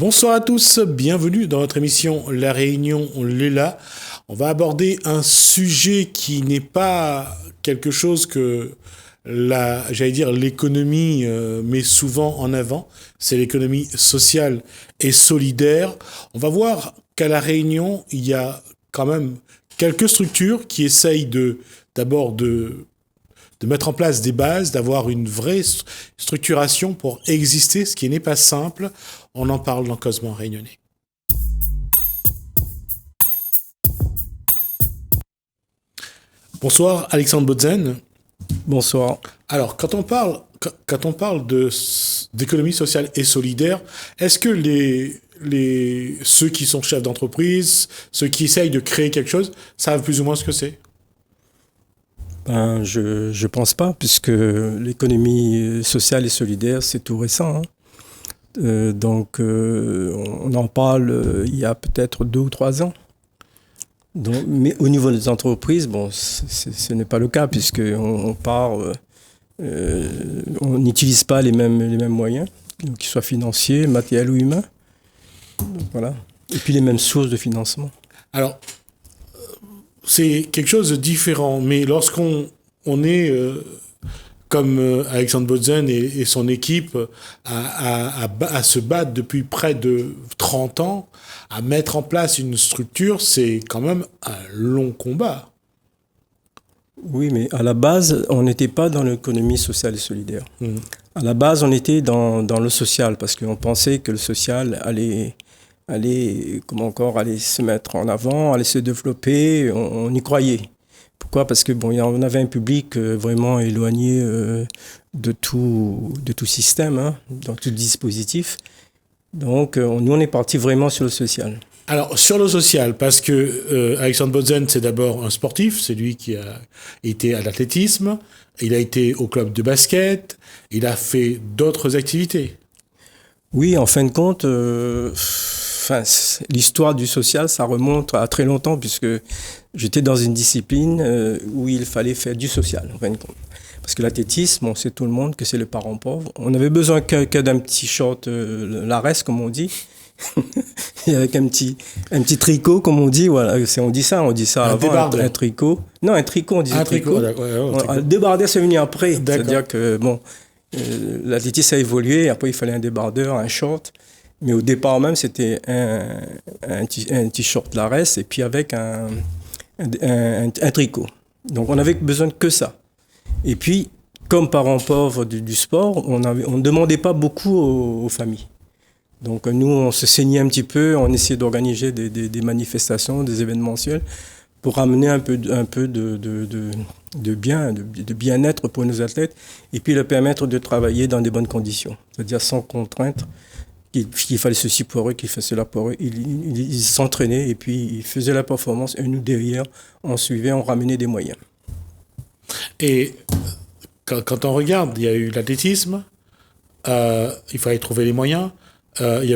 Bonsoir à tous, bienvenue dans notre émission La Réunion Léla. On va aborder un sujet qui n'est pas quelque chose que l'économie met souvent en avant. C'est l'économie sociale et solidaire. On va voir qu'à La Réunion, il y a quand même quelques structures qui essayent d'abord de mettre en place des bases, d'avoir une vraie structuration pour exister, ce qui n'est pas simple. On en parle dans Causement Réunionnais. Bonsoir Alexandre Botzen. Bonsoir. Alors, quand on parle d'économie sociale et solidaire, est-ce que ceux qui sont chefs d'entreprise, ceux qui essayent de créer quelque chose, savent plus ou moins ce que c'est ? Je pense pas, puisque l'économie sociale et solidaire, c'est tout récent. On en parle il y a peut-être 2 ou 3 ans. Mais au niveau des entreprises, ce n'est pas le cas, puisqu'on n'utilise pas les mêmes moyens, qu'ils soient financiers, matériels ou humains. Donc, voilà. Et puis les mêmes sources de financement. Alors, c'est quelque chose de différent, mais lorsqu'on est comme Alexandre Botzen et son équipe à se battre depuis près de 30 ans, à mettre en place une structure, c'est quand même un long combat. Oui, mais à la base, on n'était pas dans l'économie sociale et solidaire. À la base, on était dans le social, parce qu'on pensait que le social allait se mettre en avant, allait se développer, on y croyait. Pourquoi ? Parce que on avait un public vraiment éloigné de tout système, dans tout dispositif. Donc nous on est parti vraiment sur le social. Alors sur le social, parce que Alexandre Botzen, c'est d'abord un sportif, c'est lui qui a été à l'athlétisme, il a été au club de basket, il a fait d'autres activités. Oui, en fin de compte, l'histoire du social, ça remonte à très longtemps, puisque j'étais dans une discipline où il fallait faire du social, en fin de compte. Parce que l'athlétisme, on sait tout le monde que c'est le parent pauvre. On avait besoin que d'un petit short, l'ARES, comme on dit, avec un petit tricot, comme on dit. Voilà, on dit ça avant, un tricot. Non, un tricot, on dit un tricot. Un débardeur, c'est venu après. D'accord. C'est-à-dire que, l'athlétisme a évolué, après il fallait un débardeur, un short. Mais au départ même, c'était un t-shirt Lares et puis avec un tricot. Donc on avait besoin que ça. Et puis, comme parents pauvres du sport, on ne demandait pas beaucoup aux familles. Donc nous, on se saignait un petit peu, on essayait d'organiser des manifestations, des événementiels pour amener un peu de bien-être pour nos athlètes et puis leur permettre de travailler dans des bonnes conditions, c'est-à-dire sans contrainte. Qu'il fallait ceci pour eux, qu'il fallait cela pour eux. Ils s'entraînaient et puis ils faisaient la performance. Et nous, derrière, on suivait, on ramenait des moyens. Et quand on regarde, il y a eu l'athlétisme, il fallait trouver les moyens. Il y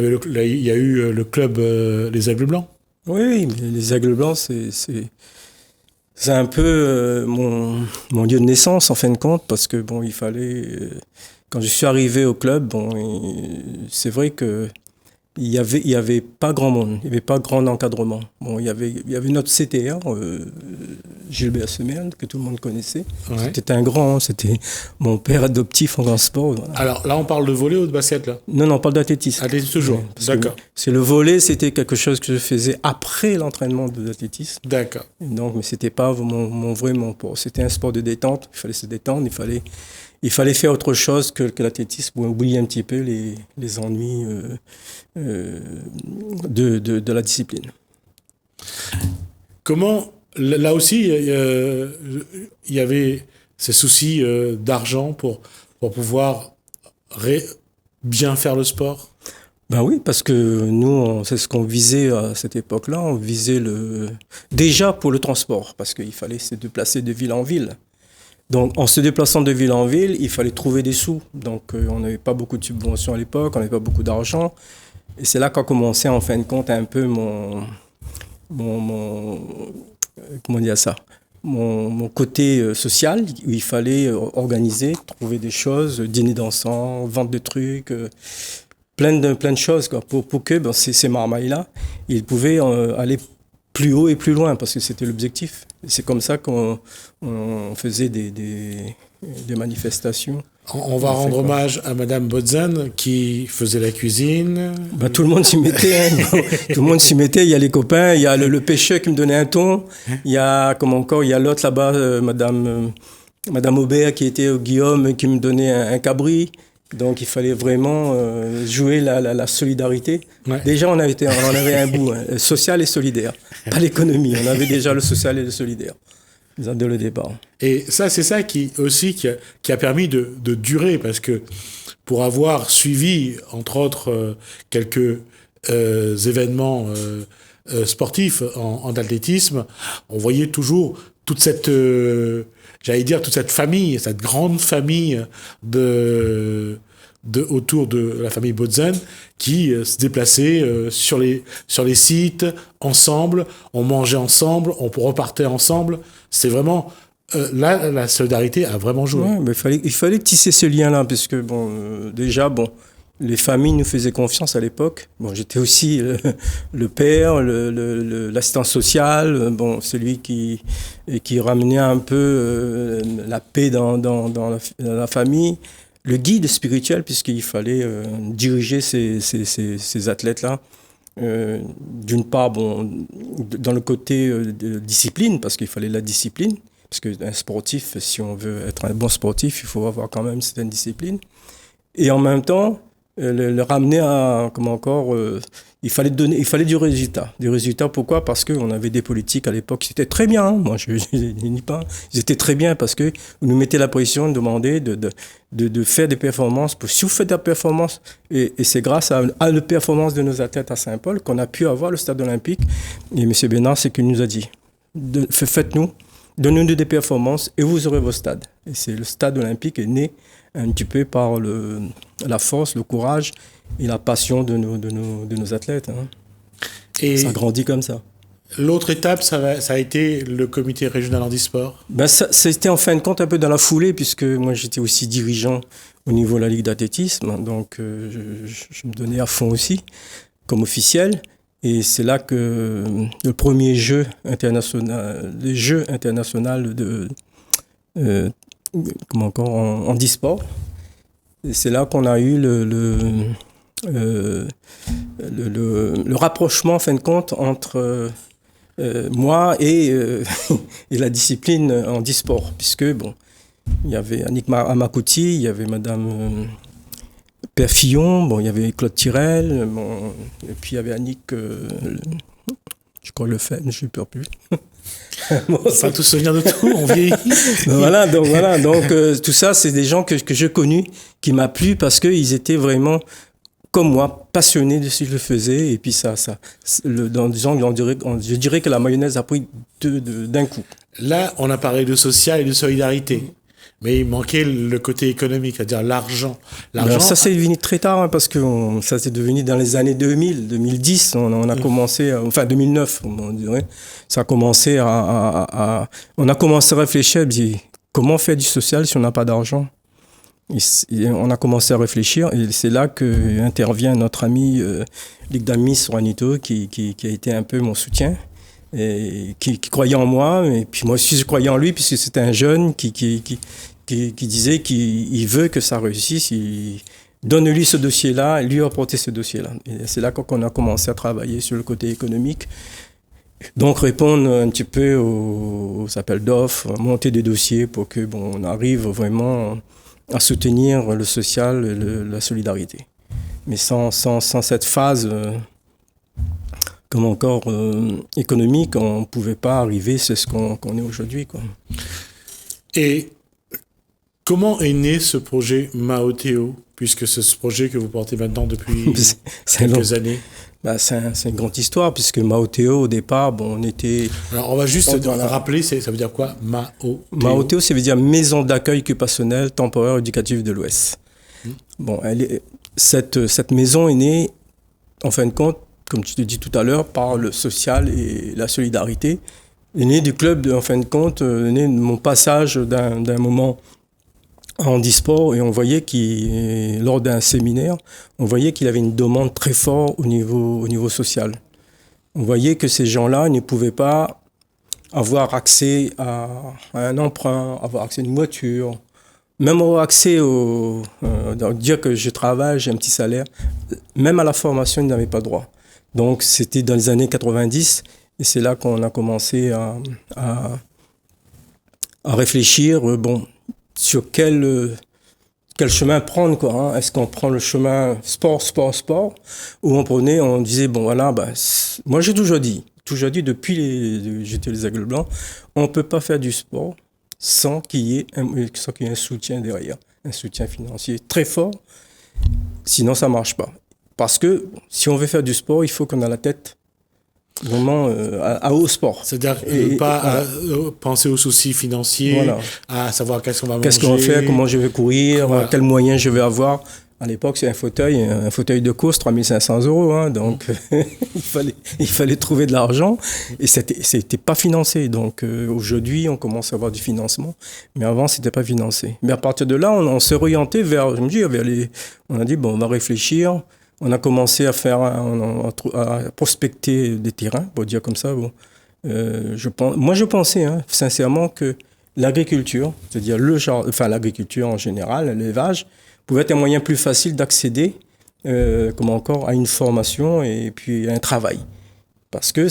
a eu le club Les Aigles Blancs. Oui, mais les Aigles Blancs, c'est un peu mon lieu de naissance, en fin de compte, parce que il fallait... Quand je suis arrivé au club, c'est vrai que il y avait pas grand monde, il y avait pas grand encadrement. Il y avait notre CTR, Gilbert Semel, que tout le monde connaissait. Ouais. C'était mon père adoptif en grand sport. Voilà. Alors là, on parle de volley ou de basket là ? Non, on parle d'athlétisme. Athlétisme toujours. D'accord. C'est le volley, c'était quelque chose que je faisais après l'entraînement de l'athlétisme. D'accord. Donc, mais c'était pas mon c'était un sport de détente. Il fallait se détendre, il fallait faire autre chose que l'athlétisme pour oublier un petit peu les ennuis de la discipline. Comment, là aussi, il y avait ces soucis d'argent pour pouvoir bien faire le sport ? Ben oui, parce que nous, c'est ce qu'on visait à cette époque-là. On visait déjà pour le transport, parce qu'il fallait se déplacer de ville en ville. Donc, en se déplaçant de ville en ville, il fallait trouver des sous. Donc, on n'avait pas beaucoup de subventions à l'époque, on n'avait pas beaucoup d'argent. Et c'est là qu'a commencé, en fin de compte, un peu mon côté social, où il fallait organiser, trouver des choses, dîner dansant, vendre des trucs. plein de choses quoi, pour que ces marmailles-là, ils pouvaient aller plus haut et plus loin, parce que c'était l'objectif. C'est comme ça qu'on faisait des manifestations. On va rendre hommage à Madame Botzen qui faisait la cuisine. Tout le monde s'y mettait. Tout le monde s'y mettait. Il y a les copains, il y a le pêcheur qui me donnait un thon. Il y a il y a l'autre là-bas, Madame Aubert qui était au Guillaume qui me donnait un cabri. Donc il fallait vraiment jouer la solidarité. Ouais. Déjà on avait un bout social et solidaire, pas l'économie. On avait déjà le social et le solidaire dès le départ. Et ça, c'est ça qui a permis de durer, parce que pour avoir suivi, entre autres, quelques événements sportifs en athlétisme, on voyait toujours toute cette, toute cette famille, cette grande famille autour de la famille Botzen qui se déplaçait sur les sites ensemble, on mangeait ensemble, on repartait ensemble. C'est vraiment là, la solidarité a vraiment joué. Ouais, mais il fallait tisser ce lien-là, parce que déjà les familles nous faisaient confiance à l'époque. J'étais aussi le père, l'assistant social, celui qui ramenait un peu la paix dans la famille. Le guide spirituel, puisqu'il fallait diriger ces athlètes-là. D'une part, dans le côté de discipline, parce qu'il fallait la discipline, parce qu'un sportif, si on veut être un bon sportif, il faut avoir quand même une certaine discipline. Et en même temps, le ramener à, il fallait du résultat. Du résultat, pourquoi ? Parce qu'on avait des politiques à l'époque qui étaient très bien, moi je ne nie pas, ils étaient très bien, parce que vous nous mettez la pression de demander de faire des performances. Si vous faites des performances, et c'est grâce à la performance de nos athlètes à Saint-Paul qu'on a pu avoir le stade olympique. Et M. Bénard, c'est qu'il nous a dit, faites-nous, donnez-nous des performances et vous aurez vos stades. Et c'est le stade olympique est né un petit peu par la force, le courage et la passion de nos athlètes. Hein. Et ça grandit comme ça. L'autre étape, ça a été le comité régional handisport. C'était en fin de compte un peu dans la foulée, puisque moi j'étais aussi dirigeant au niveau de la Ligue d'athlétisme, donc je me donnais à fond aussi, comme officiel. Et c'est là que le premier jeu international, les Jeux internationaux en handisport, c'est là qu'on a eu le rapprochement en fin de compte entre moi et la discipline handisport, puisque il y avait Annick Amakouti, il y avait Madame Père Fillon, il y avait Claude Tirel, et puis il y avait Annick, je crois le fait, je ne sais plus. Pas tout se souvenir de tout, on vieillit. donc tout ça, c'est des gens que j'ai connus, qui m'a plu parce qu'ils étaient vraiment, comme moi, passionnés de ce qu'ils faisaient. Et puis je dirais que la mayonnaise a pris d'un coup. Là, on a parlé de social et de solidarité. Mais il manquait le côté économique, c'est-à-dire l'argent. Alors ça, c'est devenu très tard, parce que ça s'est devenu dans les années 2000, 2010. On a commencé, 2009, on dirait. Ça a commencé on a commencé à réfléchir, dire, comment faire du social si on n'a pas d'argent ? Et on a commencé à réfléchir, et c'est là qu'intervient notre ami Ligue d'Amis Juanito, qui a été un peu mon soutien. Et qui croyait en moi, et puis moi aussi je croyais en lui, puisque c'était un jeune qui disait qu'il veut que ça réussisse. Donne-lui ce dossier-là, lui apporter ce dossier-là. Et c'est là qu'on a commencé à travailler sur le côté économique. Donc répondre un petit peu aux appels d'offres, monter des dossiers pour que on arrive vraiment à soutenir le social et la solidarité. Mais sans cette phase économique, on ne pouvait pas arriver, c'est ce qu'on est aujourd'hui, quoi. Et comment est né ce projet Maoteo, puisque c'est ce projet que vous portez maintenant depuis quelques années? C'est une grande histoire, puisque Maoteo, au départ, on était... Alors, on va juste rappeler, ça veut dire quoi, Maoteo? Maoteo, ça veut dire Maison d'accueil occupationnel temporaire éducative de l'Ouest. Cette maison est née, en fin de compte, comme tu te dis tout à l'heure, par le social et la solidarité. Elle est née du club, en fin de compte, née de mon passage d'un moment en handisport et on voyait qu'il, lors d'un séminaire, on voyait qu'il avait une demande très forte au niveau social. On voyait que ces gens-là ne pouvaient pas avoir accès à un emprunt, avoir accès à une voiture, même avoir accès dire que je travaille, j'ai un petit salaire, même à la formation, ils n'avaient pas droit. Donc c'était dans les années 90 et c'est là qu'on a commencé à réfléchir, sur quel chemin prendre, quoi, hein. Est-ce qu'on prend le chemin sport, ou on disait, moi j'ai toujours dit depuis j'étais les Aigles Blancs, on ne peut pas faire du sport sans qu'il y ait un soutien derrière, un soutien financier très fort, sinon ça ne marche pas. Parce que si on veut faire du sport, il faut qu'on ait la tête vraiment au sport. C'est-à-dire pas penser aux soucis financiers, voilà, à savoir qu'est-ce qu'on va manger. Qu'est-ce qu'on va faire, comment je vais courir, voilà, quels moyens je vais avoir. À l'époque, c'est un fauteuil de course, 3 500 €, hein, donc il fallait trouver de l'argent et c'était pas financé. Donc aujourd'hui, on commence à avoir du financement, mais avant, c'était pas financé. Mais à partir de là, on s'est orienté on a dit, on va réfléchir. On a commencé à prospecter des terrains, pour dire comme ça. Je pensais sincèrement que l'agriculture, c'est-à-dire l'agriculture en général, l'élevage, pouvait être un moyen plus facile d'accéder à une formation et puis à un travail. Parce que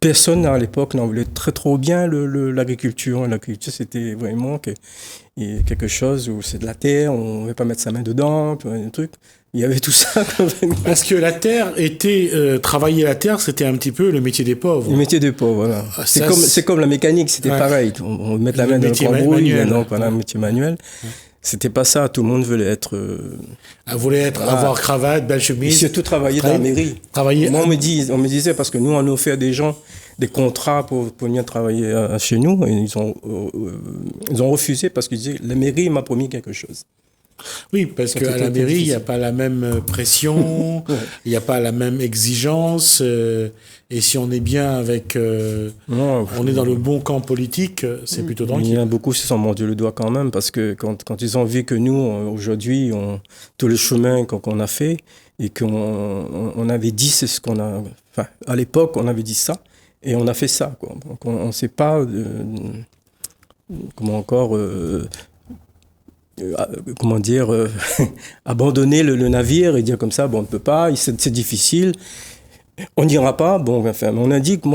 personne à l'époque n'en voulait très trop bien l'agriculture. L'agriculture, c'était vraiment quelque chose où c'est de la terre, on ne veut pas mettre sa main dedans, un truc. Il y avait tout ça. Parce que la terre travailler la terre, c'était un petit peu le métier des pauvres. Le métier des pauvres, voilà. C'est comme la mécanique, c'était pareil. On met la main dans le cambrouille, un métier manuel. Ouais. C'était pas ça. Tout le monde voulait être. Avoir cravate, belle chemise. Et surtout travailler dans la mairie. Moi, on me disait parce que nous, on a offert des gens des contrats pour venir travailler chez nous, et ils ont refusé parce qu'ils disaient la mairie m'a promis quelque chose. Oui, parce qu'à la mairie, il n'y a pas la même pression, il n'y a pas la même exigence. Et si on est bien avec... on est dans le bon camp politique, c'est plutôt tranquille. Il y a beaucoup qui se sont mordus le doigt quand même, parce que quand ils ont vu que nous, aujourd'hui, tout le chemin qu'on a fait, et qu'on avait dit, c'est ce qu'on a... Enfin, à l'époque, on avait dit ça, et on a fait ça, quoi. Donc, on ne sait pas abandonner le navire et dire comme ça, on ne peut pas, c'est difficile, on n'ira pas. On a dit que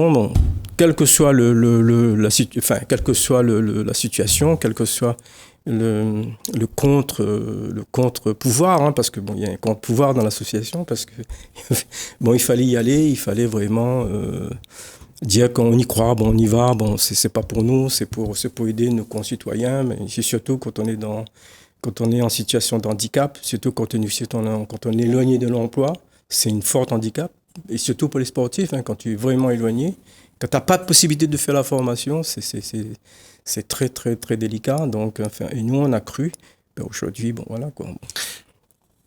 quelle que soit la situation, quel que soit le contre-pouvoir, parce que il y a un contre-pouvoir dans l'association, parce que il fallait y aller, il fallait vraiment dire qu'on y croit, on y va, c'est pas pour nous, c'est pour aider nos concitoyens, mais c'est surtout quand on est en situation de handicap, surtout quand on est éloigné de l'emploi, c'est une forte handicap, et surtout pour les sportifs, quand tu es vraiment éloigné, quand tu n'as pas de possibilité de faire la formation, c'est très très très délicat. Donc, et nous on a cru, aujourd'hui, voilà quoi.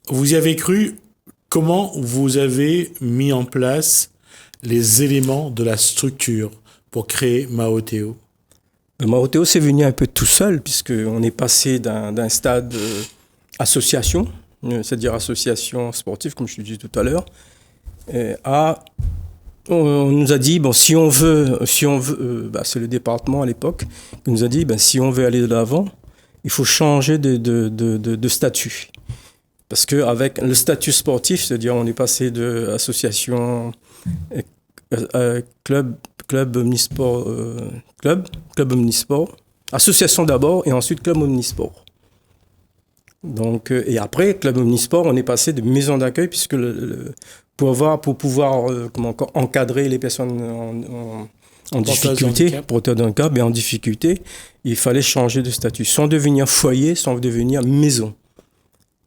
Vous y avez cru. Comment vous avez mis en place les éléments de la structure pour créer Mahoteo? Mahoteo, c'est venu un peu tout seul, puisqu'on est passé d'un stade association, c'est-à-dire association sportive, comme je te disais tout à l'heure, on nous a dit, si on veut, c'est le département à l'époque, qui nous a dit, si on veut aller de l'avant, il faut changer de statut. Parce qu'avec le statut sportif, c'est-à-dire on est passé de association, club omnisport, club omnisport, association d'abord et ensuite club omnisport. Donc, et après, club omnisport, on est passé de maison d'accueil, puisque pour pouvoir encadrer les personnes en difficulté, porteurs d'un handicap, en difficulté, il fallait changer de statut, sans devenir foyer, sans devenir maison.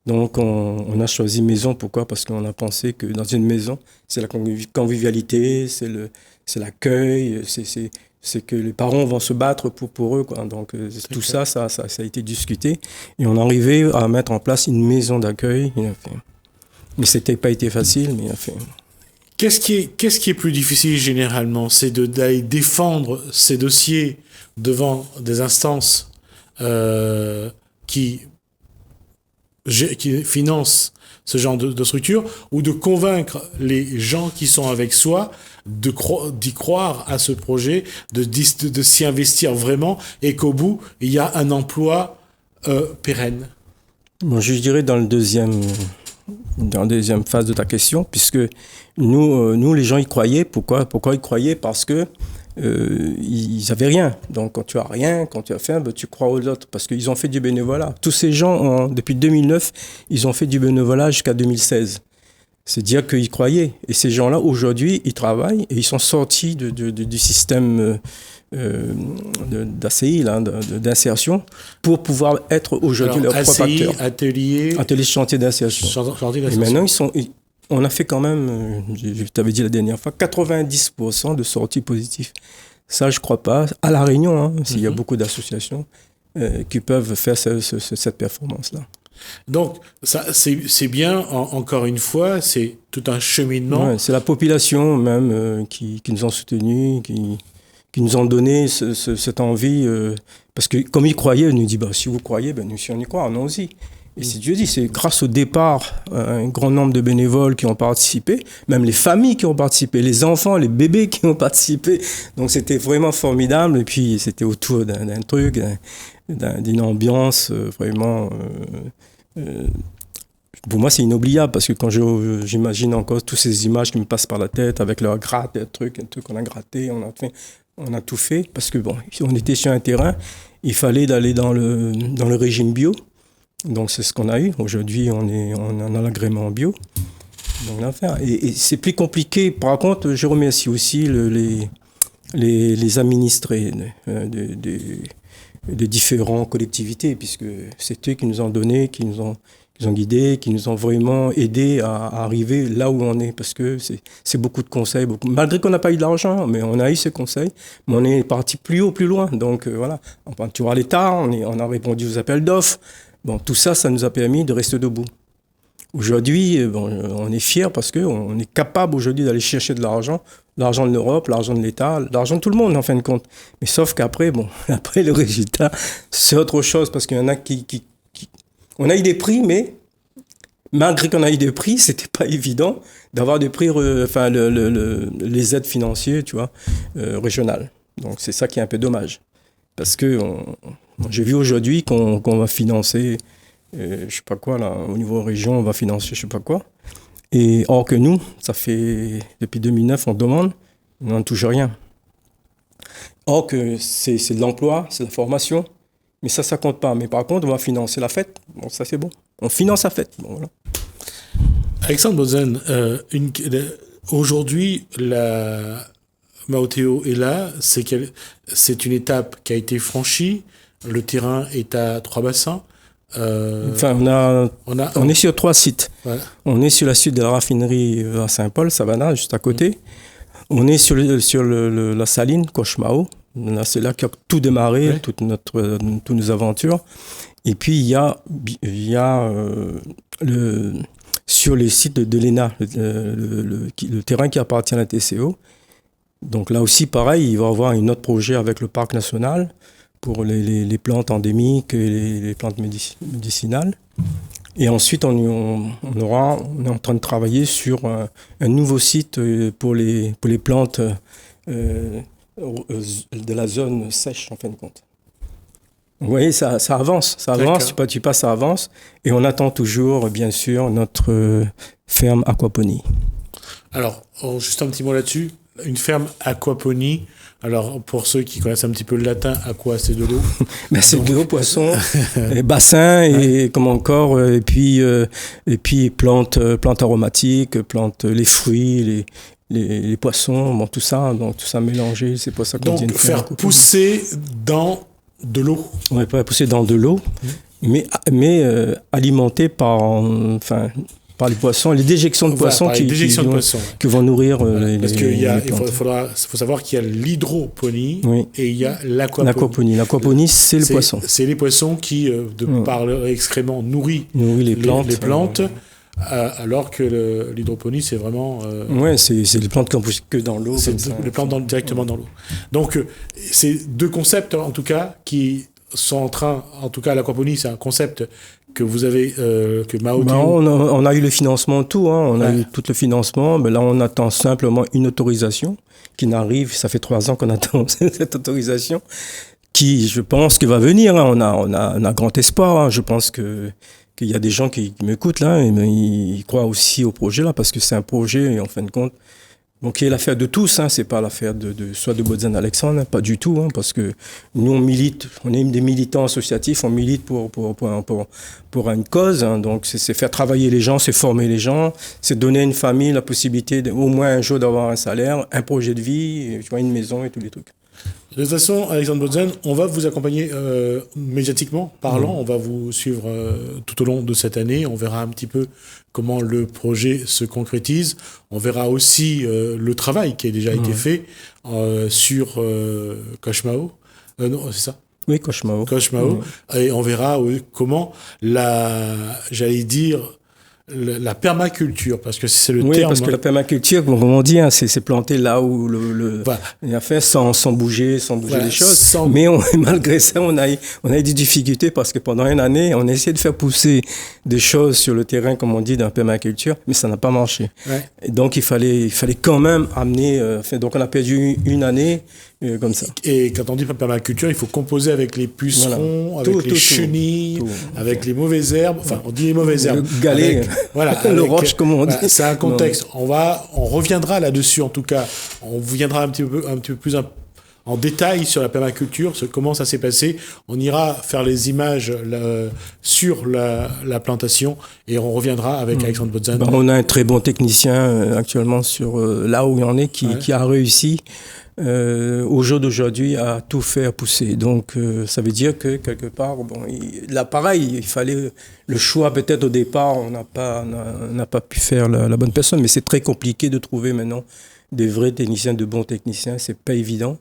Donc on a choisi maison. Pourquoi? Parce qu'on a pensé que dans une maison, c'est la convivialité, c'est l'accueil, c'est que les parents vont se battre pour eux, quoi. Donc tout ça a été discuté et on est arrivé à mettre en place une maison d'accueil. Mais c'était pas été facile, mais il a fait. Qu'est-ce qui est plus difficile généralement? C'est d'aller défendre ces dossiers devant des instances qui finance ce genre de structure, ou de convaincre les gens qui sont avec soi d'y croire à ce projet, de s'y investir vraiment, et qu'au bout, il y a un emploi pérenne. Bon, je dirais dans la deuxième phase de ta question, puisque nous les gens y croyaient. Pourquoi ils croyaient? Parce que ils n'avaient rien. Donc quand tu as rien, quand tu as faim, tu crois aux autres, parce qu'ils ont fait du bénévolat. Tous ces gens, depuis 2009, ils ont fait du bénévolat jusqu'à 2016. C'est dire qu'ils croyaient. Et ces gens-là, aujourd'hui, ils travaillent et ils sont sortis du système d'ACI, d'insertion, pour pouvoir être aujourd'hui leur propre acteur. Atelier chantier d'insertion. Et maintenant, on a fait quand même, je t'avais dit la dernière fois, 90% de sorties positives. Ça, je ne crois pas. À La Réunion, s'il y a beaucoup d'associations qui peuvent faire cette performance-là. Donc, ça, c'est bien, encore une fois, c'est tout un cheminement. Ouais, c'est la population même qui nous ont soutenus, qui nous ont donné cette envie. Parce que comme ils croyaient, ils nous disent, si vous croyez, nous, si on y croit, allons-y. Et si Dieu dit, c'est grâce au départ, un grand nombre de bénévoles qui ont participé, même les familles qui ont participé, les enfants, les bébés qui ont participé. Donc c'était vraiment formidable. Et puis c'était autour d'un truc, d'une ambiance vraiment... pour moi, c'est inoubliable, parce que quand j'imagine encore toutes ces images qui me passent par la tête, avec leur gratte, un truc qu'on a gratté, on a tout fait. Parce que on était sur un terrain, il fallait d'aller dans le régime bio. Donc c'est ce qu'on a eu. Aujourd'hui, on a l'agrément bio. Donc on a fait. Et c'est plus compliqué. Par contre, je remercie aussi les administrés de différentes collectivités, puisque c'est eux qui nous ont donné, qui nous ont guidés, qui nous ont vraiment aidés à arriver là où on est, parce que c'est beaucoup de conseils, malgré qu'on n'a pas eu de l'argent, mais on a eu ces conseils, mais on est parti plus haut, plus loin. Donc voilà, tu vois l'État, on a répondu aux appels d'offres. Bon, tout ça, ça nous a permis de rester debout. Aujourd'hui, on est fiers parce qu'on est capable aujourd'hui d'aller chercher de l'argent de l'Europe, l'argent de l'État, l'argent de tout le monde en fin de compte. Mais sauf qu'après, après le résultat, c'est autre chose, parce qu'il y en a on a eu des prix, mais malgré qu'on a eu des prix, c'était pas évident d'avoir des prix, les aides financières, tu vois, régionales. Donc c'est ça qui est un peu dommage, parce que j'ai vu aujourd'hui qu'on va financer, je sais pas quoi là, au niveau région, on va financer je sais pas quoi. Et or que nous, ça fait depuis 2009, on demande, on n'en touche rien. Or que c'est de l'emploi, c'est de la formation, mais ça compte pas. Mais par contre, on va financer la fête. Bon, ça c'est bon. On finance la fête. Bon, voilà. Alexandre Bozen, aujourd'hui, la Maoteo est là. C'est une étape qui a été franchie. Le terrain est à 3 bassins. On est sur 3 sites. Ouais. On est sur la site de la raffinerie à Saint-Paul, Savannah, juste à côté. On est sur la saline, Cochemao. Là, c'est là qu'a tout démarré, toutes nos aventures. Et puis, il y a sur les sites de l'ENA, le terrain qui appartient à la TCO. Donc là aussi, pareil, il va y avoir un autre projet avec le parc national pour les plantes endémiques et les plantes médicinales. Et ensuite, on est en train de travailler sur un nouveau site pour les plantes de la zone sèche, en fin de compte. Vous voyez, ça avance, tu passes, ça avance. Et on attend toujours, bien sûr, notre ferme aquaponie. Alors, juste un petit mot là-dessus. Une ferme aquaponie. Alors, pour ceux qui connaissent un petit peu le latin, aqua, c'est de l'eau. C'est de l'eau, poisson, et bassin, et comme encore, et puis plantes aromatiques, les fruits, les poissons, tout ça mélangé, c'est pour ça qu'on dit une ferme. Donc, faire pousser dans de l'eau. Oui, pas pousser dans de l'eau, mais alimenté par les poissons, les déjections de poissons qui vont nourrir parce qu'il faut savoir qu'il y a l'hydroponie et il y a l'aquaponie. L'aquaponie, c'est le poisson. C'est les poissons qui, par leur excrément, nourrissent les plantes. Alors que l'hydroponie, c'est vraiment... c'est les plantes qui ne poussent que dans l'eau. C'est les plantes directement dans l'eau. Donc, c'est deux concepts, en tout cas, qui sont en train, en tout cas à l'aquaponie, c'est un concept que vous avez, que Mao Ben, on a eu le financement, tout, hein, on a eu tout le financement, mais là on attend simplement une autorisation qui n'arrive, ça fait 3 ans qu'on attend cette autorisation, qui je pense que va venir, hein, on a grand espoir, hein, je pense qu'il y a des gens qui m'écoutent là, et ils croient aussi au projet là, parce que c'est un projet, en fin de compte, bon, qui est l'affaire de tous, hein, c'est pas l'affaire soit de Bodzan Alexandre, hein, pas du tout, hein, parce que nous on milite, on est des militants associatifs, on milite pour une cause, hein, donc c'est faire travailler les gens, c'est former les gens, c'est donner à une famille la possibilité au moins un jour d'avoir un salaire, un projet de vie, tu vois, une maison et tous les trucs. De toute façon, Alexandre Bodzan, on va vous accompagner médiatiquement parlant, on va vous suivre tout au long de cette année, on verra un petit peu comment le projet se concrétise, on verra aussi le travail qui a déjà été fait sur Kochmao, non, c'est ça? Oui, Kochmao. Et on verra comment j'allais dire, la permaculture, parce que c'est le terme. Oui, parce que la permaculture, comme on dit, hein, c'est planter là où il y a fait sans bouger voilà, les choses. Mais malgré ça, on a eu des difficultés parce que pendant une année, on a essayé de faire pousser des choses sur le terrain, comme on dit, dans la permaculture, mais ça n'a pas marché. Ouais. Et donc, il fallait quand même amener. Donc, on a perdu une année. Comme ça. Et quand on dit permaculture, il faut composer avec les pucerons, avec les chenilles, avec les mauvaises herbes. Enfin, on dit les mauvaises herbes. Le galet, le roche, comme on dit. Voilà, c'est un contexte. On reviendra là-dessus, en tout cas. On viendra un petit peu plus en détail sur la permaculture, comment ça s'est passé. On ira faire les images sur la plantation et on reviendra avec Alexandre Bodzan. On a un très bon technicien actuellement sur là où il en est qui a réussi. Au jour d'aujourd'hui à tout faire pousser. Donc ça veut dire que quelque part, là pareil, il fallait le choix peut-être au départ, on n'a pas pu faire la bonne personne, mais c'est très compliqué de trouver maintenant des vrais techniciens, de bons techniciens, c'est pas évident.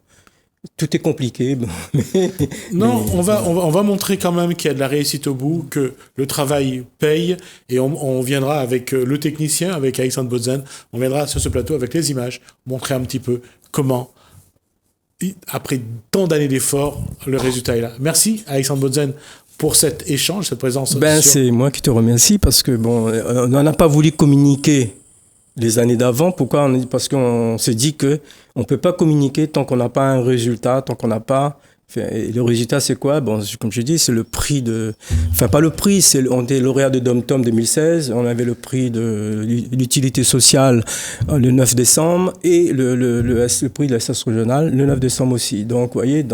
Tout est compliqué. On va montrer quand même qu'il y a de la réussite au bout, que le travail paye, et on viendra avec le technicien, avec Alexandre Bodzan, on viendra sur ce plateau avec les images, montrer un petit peu comment, après tant d'années d'efforts, le résultat est là. Merci Alexandre Bodzan pour cet échange, cette présence. C'est moi qui te remercie parce que on n'en a pas voulu communiquer les années d'avant. Pourquoi? Parce qu'on s'est dit que on peut pas communiquer tant qu'on n'a pas un résultat, tant qu'on n'a pas. Et le résultat, c'est quoi? Comme je dis, c'est le prix pas le prix, on était lauréat de Dom-Tom 2016, on avait le prix de l'utilité sociale le 9 décembre et le prix de la SAS régionale le 9 décembre aussi. Donc, vous voyez,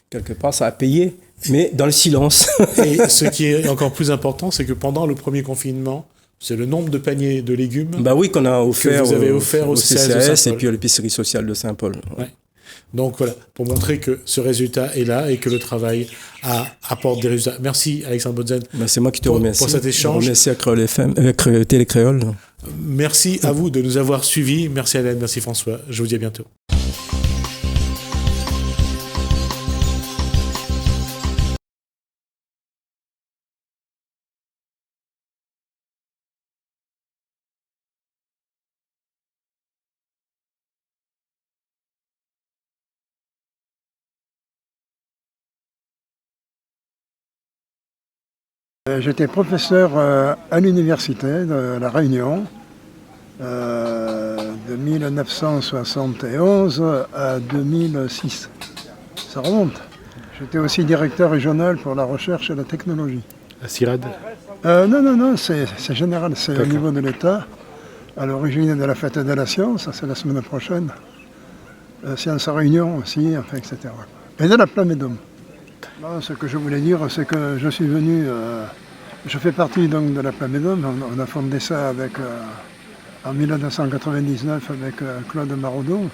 quelque part, ça a payé, mais dans le silence. Et ce qui est encore plus important, c'est que pendant le premier confinement, c'est le nombre de paniers de légumes qu'on a offert, que vous avez offert au CCAS et puis à l'épicerie sociale de Saint-Paul. Ouais. Donc voilà, pour montrer que ce résultat est là et que le travail apporte des résultats. Merci Alexandre Bodzan. C'est moi qui te remercie. Pour cet échange. Merci à Créole FM, Télé Créole. Merci à vous de nous avoir suivis. Merci Hélène, merci François. Je vous dis à bientôt. J'étais professeur à l'université de La Réunion de 1971 à 2006. Ça remonte. J'étais aussi directeur régional pour la recherche et la technologie. À CIRAD? Non, c'est général, c'est au niveau de l'État. À l'origine de la fête de la science, ça c'est la semaine prochaine. Science à Réunion aussi, etc. Et de la Plamédome. Ce que je voulais dire, c'est que je suis venu, je fais partie donc de la Plamédome, on a fondé ça en 1999 avec Claude Maraudon.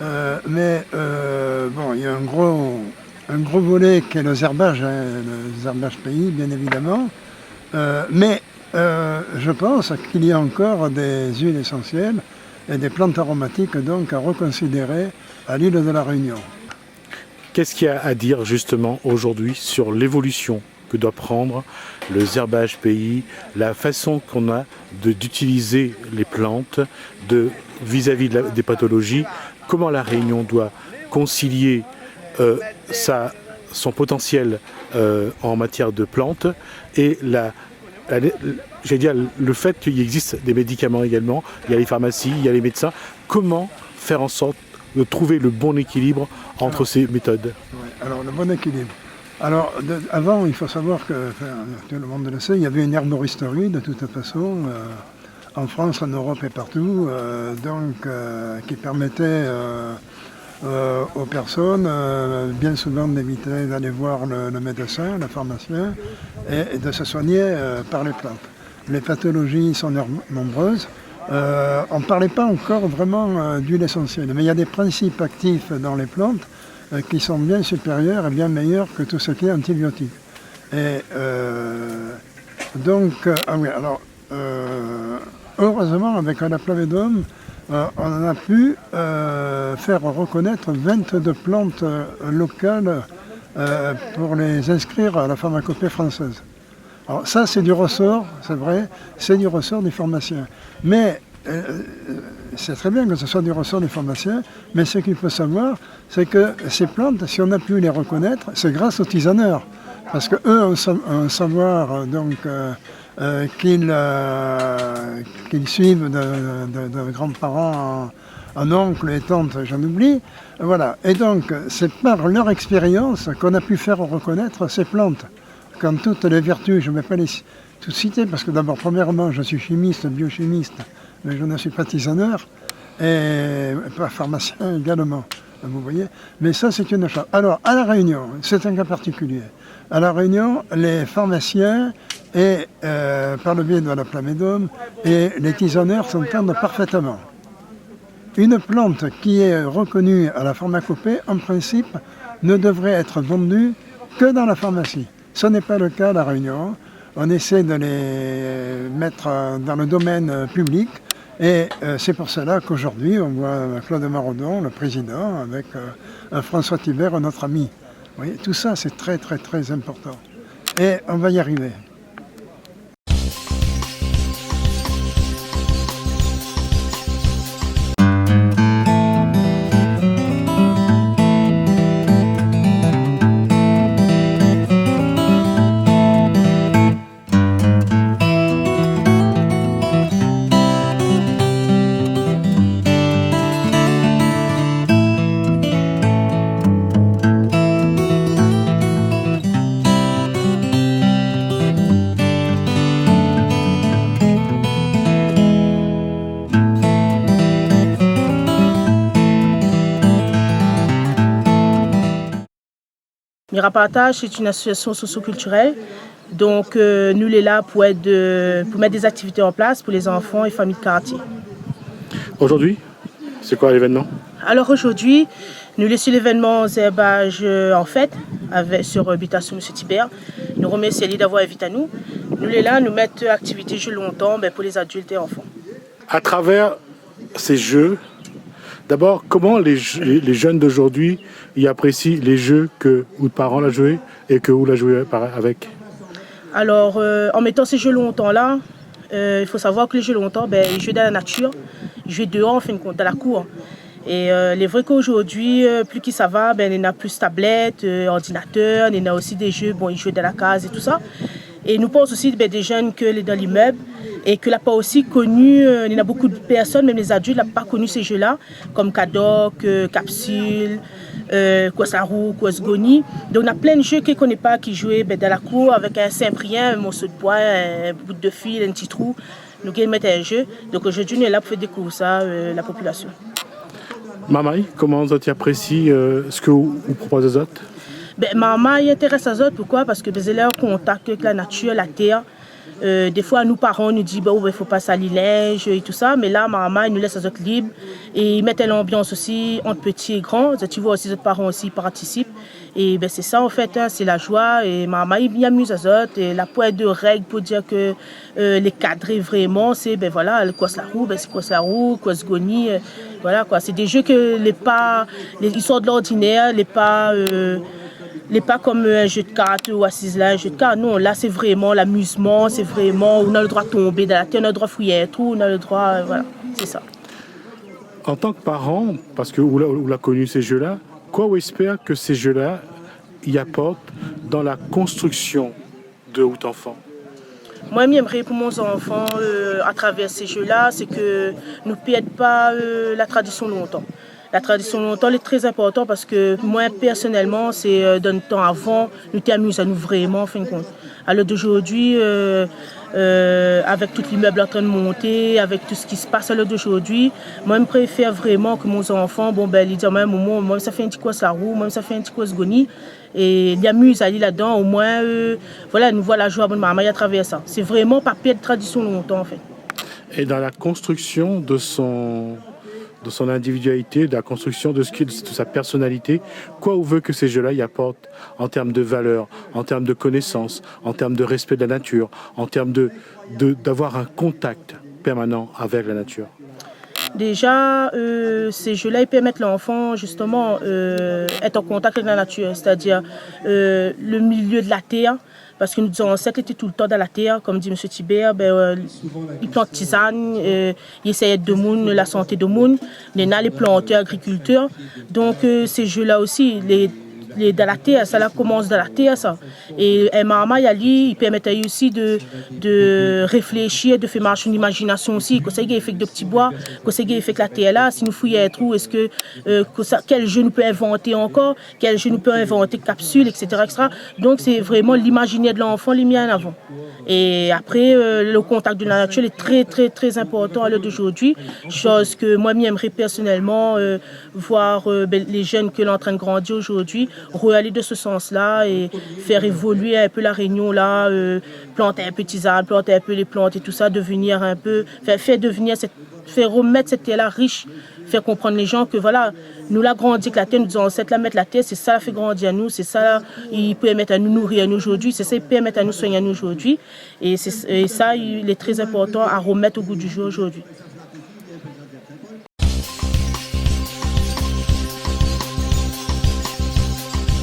Il y a un gros volet qui est le herbage, les herbages pays, bien évidemment. Je pense qu'il y a encore des huiles essentielles et des plantes aromatiques donc à reconsidérer à l'île de la Réunion. Qu'est-ce qu'il y a à dire justement aujourd'hui sur l'évolution que doit prendre le herbage pays, la façon qu'on a d'utiliser les plantes vis-à-vis des pathologies, comment la Réunion doit concilier son potentiel en matière de plantes et j'allais dire le fait qu'il existe des médicaments également, il y a les pharmacies, il y a les médecins. Comment faire en sorte de trouver le bon équilibre entre ces méthodes? Alors le bon équilibre. Alors avant, il faut savoir que, tout le monde le sait, il y avait une herboristerie de toute façon, en France, en Europe et partout, qui permettait aux personnes, bien souvent d'éviter d'aller voir le médecin, le pharmacien, et de se soigner par les plantes. Les pathologies sont nombreuses. On ne parlait pas encore vraiment d'huile essentielle, mais il y a des principes actifs dans les plantes qui sont bien supérieurs et bien meilleurs que tout ce qui est antibiotique. Et heureusement, avec la Plamédome, on a pu faire reconnaître 22 plantes locales pour les inscrire à la pharmacopée française. Alors ça, c'est du ressort, c'est vrai, c'est du ressort des pharmaciens. Mais c'est très bien que ce soit du ressort des pharmaciens, mais ce qu'il faut savoir, c'est que ces plantes, si on a pu les reconnaître, c'est grâce aux tisaneurs. Parce qu'eux ont un savoir qu'ils suivent de grands-parents en oncles et tantes, j'en oublie. Voilà. Et donc, c'est par leur expérience qu'on a pu faire reconnaître ces plantes. Comme toutes les vertus, je ne vais pas les tout citer, parce que d'abord, premièrement, je suis chimiste, biochimiste, mais je ne suis pas tisaneur, et pas pharmacien également, vous voyez. Mais ça, c'est une chose. Alors, à La Réunion, c'est un cas particulier. À La Réunion, les pharmaciens, et par le biais de la Plamédome, et les tisonneurs s'entendent parfaitement. Une plante qui est reconnue à la pharmacopée, en principe, ne devrait être vendue que dans la pharmacie. Ce n'est pas le cas à La Réunion. On essaie de les mettre dans le domaine public et c'est pour cela qu'aujourd'hui on voit Claude Marodon, le président, avec François Thibert, notre ami. Vous voyez, tout ça c'est très très très important. Et on va y arriver. Mirapartage, c'est une association socio-culturelle. Donc, nous, on est là pour mettre des activités en place pour les enfants et familles de quartier. Aujourd'hui, c'est quoi l'événement? Alors aujourd'hui, nous laissons l'événement Zérbage en fête sur Habitation M. Thibert. Nous remercions d'avoir invité à nous. Nous, on est là, nous mettons activités jeux longtemps pour les adultes et enfants. À travers ces jeux, d'abord, comment les jeunes d'aujourd'hui y apprécient les jeux que ou de parents l'a joué et que vous l'a joué avec? Alors, en mettant ces jeux longtemps-là, il faut savoir que les jeux longtemps, ils jouent dans la nature, ils jouent dehors, en fin de compte, dans la cour. Et il est vrai qu'aujourd'hui, plus qui ça va, il y a plus tablettes, ordinateurs, il y a aussi des jeux, ils jouent dans la case et tout ça. Et nous pensons aussi des jeunes que dans l'immeuble et que n'a pas aussi connu, il y a beaucoup de personnes, même les adultes, n'ont pas connu ces jeux-là, comme Cadoc, Capsule, Kwasarou, Kwasgoni. Donc on a plein de jeux qu'on ne connaît pas qui jouaient dans la cour avec un Saint-Prien, un morceau de bois, un bout de fil, un petit trou. Nous allons mettre un jeu. Donc aujourd'hui, on est là pour faire découvrir ça, la population. Mamaï, comment tu apprécies ce que vous proposez aux autres? Maman intéresse aux autres, pourquoi? Parce que c'est leur contact avec la nature, la terre. Des fois, nous parents nous disent il ne faut pas salir linge et tout ça, mais là, maman nous laisse aux autres libres et ils mettent l'ambiance aussi entre petits et grands. Tu vois aussi, les autres parents aussi participent. Et c'est ça en fait, c'est la joie. Et maman il amuse aux autres. Et la pointe de règles pour dire que les cadrer vraiment, c'est voilà, le Kwaslarou, c'est Kwaslarou, Kwasgoni. Voilà quoi, c'est des jeux que ils sortent de l'ordinaire, pas comme un jeu de cartes ou assise là, un jeu de cartes. Non, là c'est vraiment l'amusement, c'est vraiment, on a le droit de tomber dans la terre, on a le droit de fouiller un trou, on a le droit, voilà, c'est ça. En tant que parent, parce que vous avez connu ces jeux-là, quoi vous espère que ces jeux-là y apporte dans la construction de Out Enfant? Moi, j'aimerais pour mes enfants, à travers ces jeux-là, c'est que nous ne perdons pas la tradition longtemps. La tradition longtemps elle est très importante parce que moi, personnellement, c'est dans le temps avant, nous t'amusons à nous vraiment, en fin de compte. À l'heure d'aujourd'hui, avec tout l'immeuble en train de monter, avec tout ce qui se passe à l'heure d'aujourd'hui, moi, je préfère vraiment que mes enfants, ils disent, moi, ça fait un petit quoi ça roue, moi, ça fait un petit quoi ce goni. Et ils s'amusent à aller là-dedans, au moins, nous voit la joie de maman à travers ça. C'est vraiment pas perdre tradition longtemps, en fait. Et dans la construction de son individualité, de la construction de sa personnalité, quoi ou veut que ces jeux-là y apportent en termes de valeurs, en termes de connaissances, en termes de respect de la nature, en termes d'avoir un contact permanent avec la nature? Déjà, ces jeux-là, ils permettent l'enfant, justement, être en contact avec la nature, c'est-à-dire le milieu de la terre, parce que nos ancêtres étaient tout le temps dans la terre, comme dit M. Thibert, ils plantent tisane, ils essayaient de monde, la santé de monde, les planteurs, agriculteurs. Donc, ces jeux-là aussi, dans la terre, ça là commence dans la terre, ça. Et maman, il permettait aussi de réfléchir, de faire marcher une imagination aussi. Qu'est-ce qu'il fait de petits bois, qu'est-ce qu'il fait que la terre là, si nous fouillons un trou, est-ce que quel jeu nous peut inventer encore, quel jeu nous peut inventer capsule, etc., etc. Donc c'est vraiment l'imaginaire de l'enfant, les mis en avant. Et après, le contact de la nature est très, très, très important à l'heure d'aujourd'hui. Chose que moi, j'aimerais personnellement voir les jeunes que l'on est en train de grandir aujourd'hui, aller de ce sens-là et faire évoluer un peu la Réunion là, planter un peu tisane, planter un peu les plantes et tout ça, devenir un peu, faire remettre cette terre-là riche, faire comprendre les gens que voilà, nous la grandi que la terre, nous disons ancêtres la mettre la terre, c'est ça la fait grandir à nous, c'est ça il permet à nous nourrir à nous aujourd'hui, c'est ça il permet à nous soigner à nous aujourd'hui et ça il est très important à remettre au goût du jour aujourd'hui.